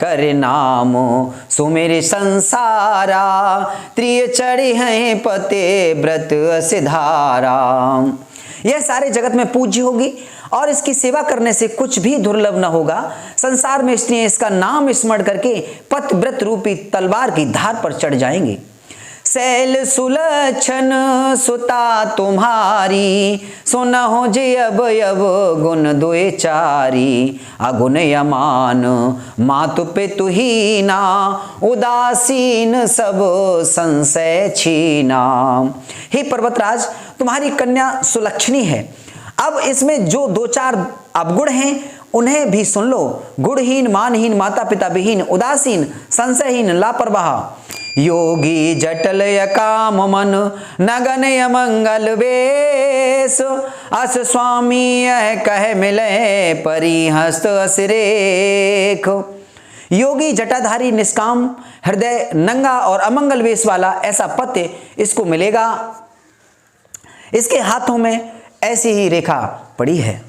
कर नाम सुमेर संसारा, त्रिय चढ़े हैं पते व्रत सिधारा। यह सारे जगत में पूज्य होगी और इसकी सेवा करने से कुछ भी दुर्लभ न होगा संसार में, इसलिए इसका नाम स्मरण करके पत व्रत रूपी तलवार की धार पर चढ़ जाएंगे। शैल सुलक्षण सुता तुम्हारी, सुनहो जे अब गुण दुए चारी। अगुण यमान मातु पितु हीना, उदासीन सब संशय छीना। हे पर्वतराज, तुम्हारी कन्या सुलक्षणी है। अब इसमें जो दो चार अवगुण हैं उन्हें भी सुन लो। गुणहीन, मानहीन, माता पिता विहीन, उदासीन, संशयहीन, लापरवाह, योगी जटल काम मन, नगन मंगल वेश। अस स्वामी यह कह मिले, परिहस्त असिरेख। योगी जटाधारी, निष्काम हृदय, नंगा और अमंगल वेश वाला ऐसा पति इसको मिलेगा। इसके हाथों में ऐसी ही रेखा पड़ी है।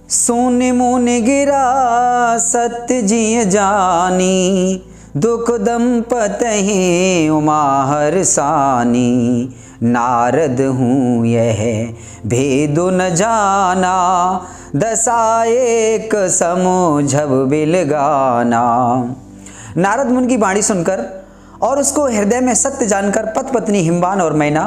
सोने मोने गिरा सत्य जिय जानी, दुख दंपतहि उमा हरसानी। नारद हूँ यह भेद न जाना, दशा एक समझब बिल गाना। नारद मुनि की वाणी सुनकर और उसको हृदय में सत्य जानकर पति पत्नी हिमवान और मैना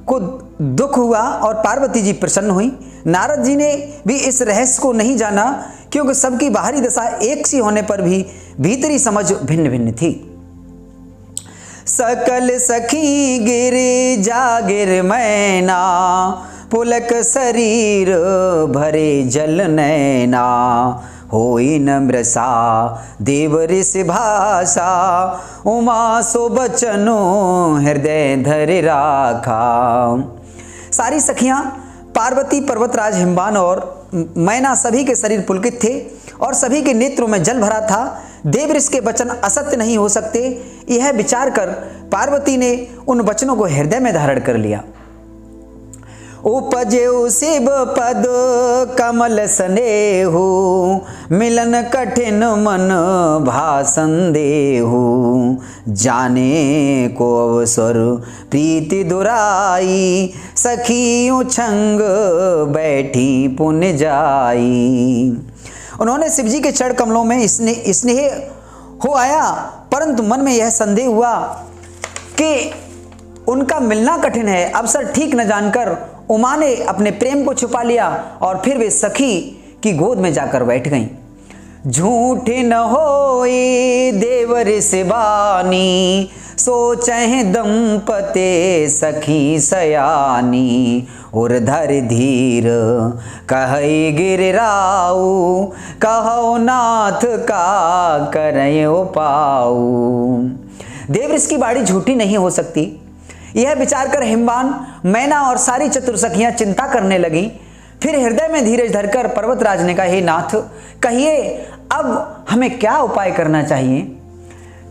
को दुख हुआ और पार्वती जी प्रसन्न हुई। नारद जी ने भी इस रहस्य को नहीं जाना, क्योंकि सबकी बाहरी दशा एक सी होने पर भी भीतरी समझ भिन्न भिन्न थी। सकल सखी गिर जागिर मैना, पुलक शरीर भरे जल नैना। होई नम्रसा देव ऋषि भाषा, उमा सो बचनो हृदय धर राखा। सारी सखियां पार्वती, पर्वतराज, हिमवान और मैना सभी के शरीर पुलकित थे और सभी के नेत्रों में जल भरा था। देव ऋषि के वचन असत्य नहीं हो सकते, यह विचार कर पार्वती ने उन वचनों को हृदय में धारण कर लिया। उपजेउ शिव पद कमल स्नेहु, मिलन कठिन मन भासन देहु। जाने को अवसर प्रीति दुराई, सखियों छंग बैठी पुन जाई। उन्होंने शिवजी के चरण कमलों में स्नेह हो आया, परंतु मन में यह संदेह हुआ कि उनका मिलना कठिन है। अवसर ठीक न जानकर उमा ने अपने प्रेम को छुपा लिया और फिर वे सखी की गोद में जाकर बैठ गईं। झूठ न होई देव ऋषि वाणी, सोचहि दंपते सखी सयानी। उर्धर धीर कहई गिरिराऊ, कहो नाथ का करय उपाऊ। देव ऋषि की बाणी झूठी नहीं हो सकती, यह विचार कर हिमवान, मैना और सारी चतुर सखियां चिंता करने लगी। फिर हृदय में धीरज धरकर पर्वतराज ने कहा, हे नाथ, कहिए अब हमें क्या उपाय करना चाहिए।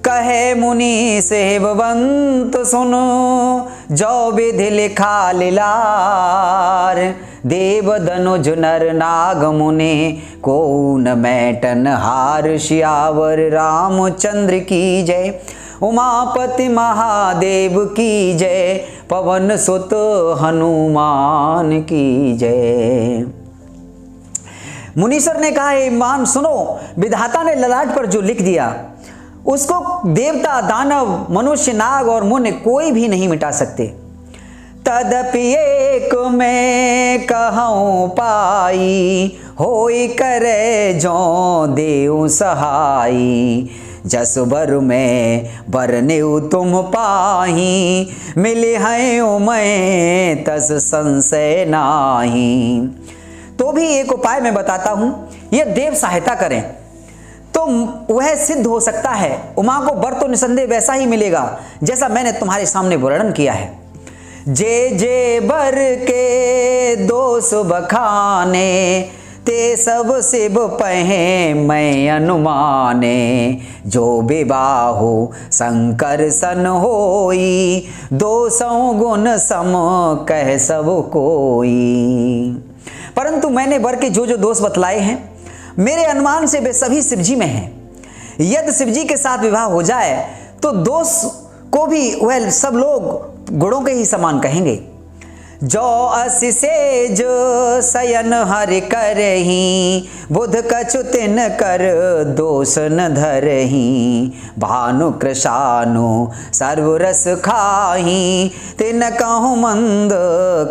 कहे मुनि सेववंत सुनो, जो विधि लिखा लीलार। देव धनुज नर नाग मुने, को न मैटन हार। सियावर रामचंद्र की जय, उमापति महादेव की जय। पवन सुत हनुमान की जय। मुनीश्वर ने कहा, हे मान सुनो, विधाता ने ललाट पर जो लिख दिया उसको देवता, दानव, मनुष्य, नाग और मुनि कोई भी नहीं मिटा सकते। तदपि एक मैं कहूँ पाई, होई करे जो देव सहाई। जस बर में बरनेउ तुम पाही, मिले हैं मैं तस संशय नाही। तो भी एक उपाय मैं बताता हूं, यह देव सहायता करें तो वह सिद्ध हो सकता है। उमा को बर तो निसंदेह वैसा ही मिलेगा जैसा मैंने तुम्हारे सामने वर्णन किया है। जे जे बर के दोष बखाने, ते सब शिव पहे मैं अनुमाने। जो विवाहो शंकर सन होई, दोषों गुण सम कह सब कोई। परंतु मैंने वर के जो जो दोष बतलाए हैं मेरे अनुमान से वे सभी शिव जी में हैं। यदि शिव जी के साथ विवाह हो जाए तो दोष को भी वह सब लोग गुणों के ही समान कहेंगे। जो अस सेज शयन हरि करही, बुध कछु तिन कर दोष न धरही। भानु कृशानु सर्वरस खाही, तिन कहूँ मंद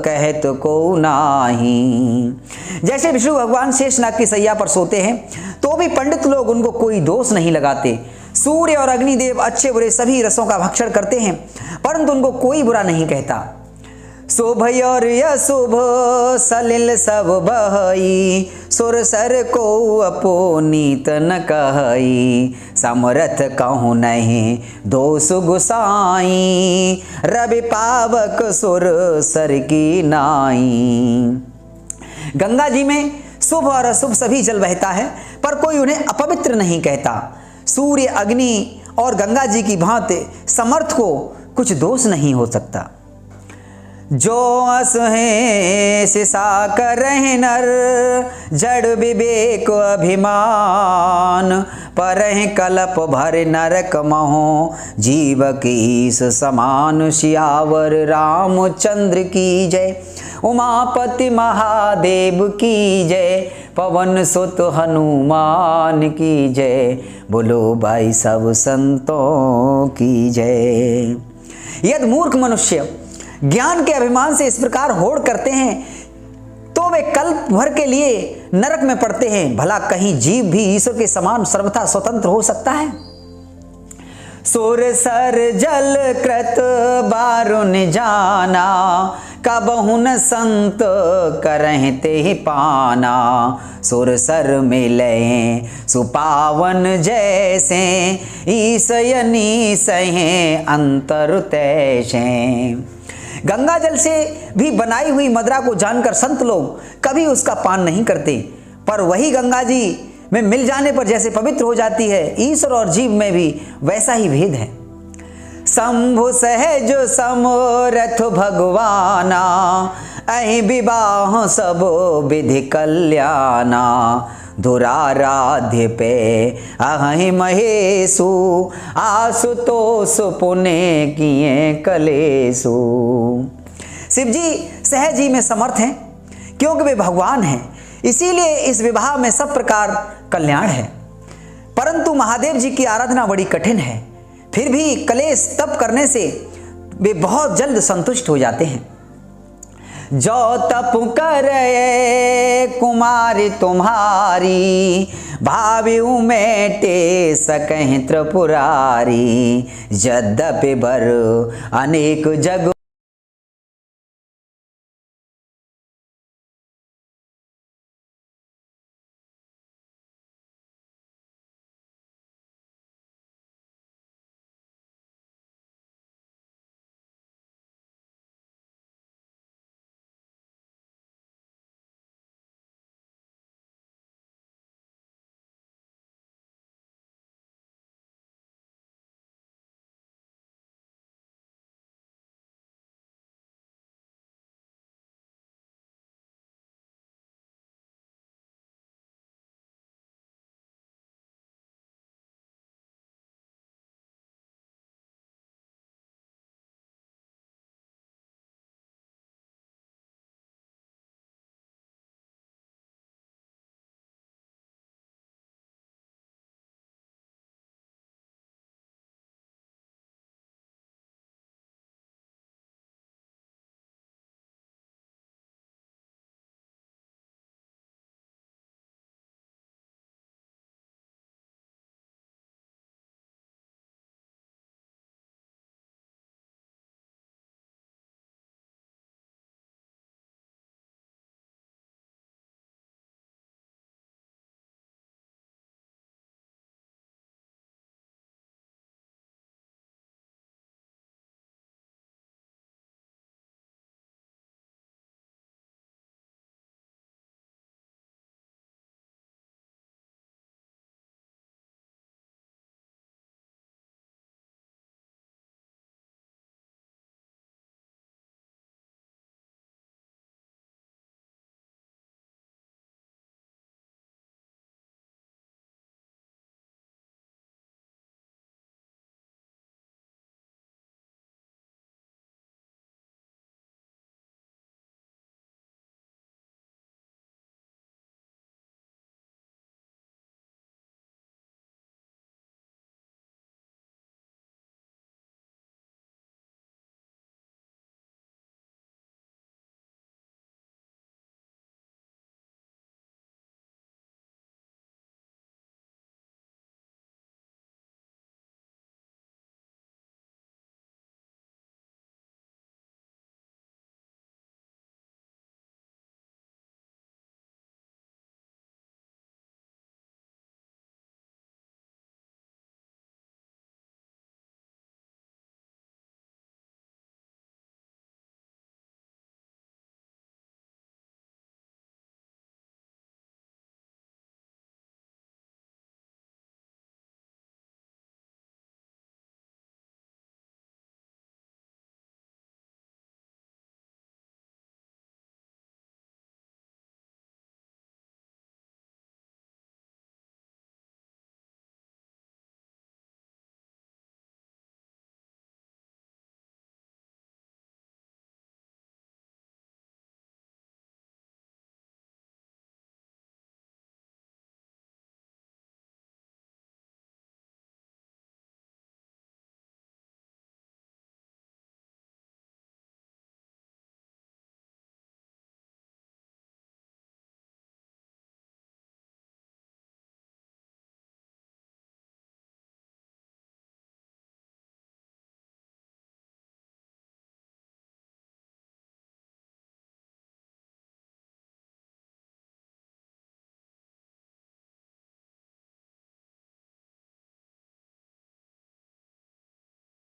कहत को नाही। जैसे विष्णु भगवान शेषनाग की सैया पर सोते हैं तो भी पंडित लोग उनको कोई दोष नहीं लगाते। सूर्य और अग्निदेव अच्छे बुरे सभी रसों का भक्षण करते हैं परंतु उनको कोई बुरा नहीं कहता। शुभ और अशुभ सलिल सब बहई, सुर सर को अपोनीत न कहई। समरथ कहूँ नहीं दोष गुसाई, रवि पावक सुर सर की नाई। गंगा जी में शुभ और अशुभ सभी जल बहता है पर कोई उन्हें अपवित्र नहीं कहता। सूर्य अग्नि और गंगा जी की भांति समर्थ को कुछ दोष नहीं हो सकता। जो अस है सिसा करहि नर, जड़ विवेक अभिमान। परहि कलप भर नरक महो, जीव कीस समान। सियावर रामचंद्र की जय, उमापति महादेव की जय। पवन सुत हनुमान की जय, बोलो भाई सब संतों की जय। यदि मूर्ख मनुष्य ज्ञान के अभिमान से इस प्रकार होड़ करते हैं तो वे कल्प भर के लिए नरक में पड़ते हैं। भला कहीं जीव भी ईश्वर के समान सर्वथा स्वतंत्र हो सकता है? सुर सर जल कृत बारुन जाना, कबहु न संत करहि तेहि पाना। सुर सर मिले सुपावन जैसे, ईसयनी सहे अंतर तैसे। गंगा जल से भी बनाई हुई मदिरा को जानकर संत लोग कभी उसका पान नहीं करते, पर वही गंगा जी में मिल जाने पर जैसे पवित्र हो जाती है, ईश्वर और जीव में भी वैसा ही भेद है। शंभु सहज समरथ भगवाना, अहि विवाह सब विधि कल्याणा। दुराराध्य पे अहि महेशु, आशुतोष पुण्य किए कलेशु। शिव जी सहज ही में समर्थ हैं क्योंकि वे भगवान हैं, इसीलिए इस विवाह में सब प्रकार कल्याण है। परंतु महादेव जी की आराधना बड़ी कठिन है, फिर भी कलेश तप करने से वे बहुत जल्द संतुष्ट हो जाते हैं। जो तप करे कुमारी तुम्हारी, भाव्यु मेटे सकहि त्रिपुरारी। यद्यपि बर अनेक जग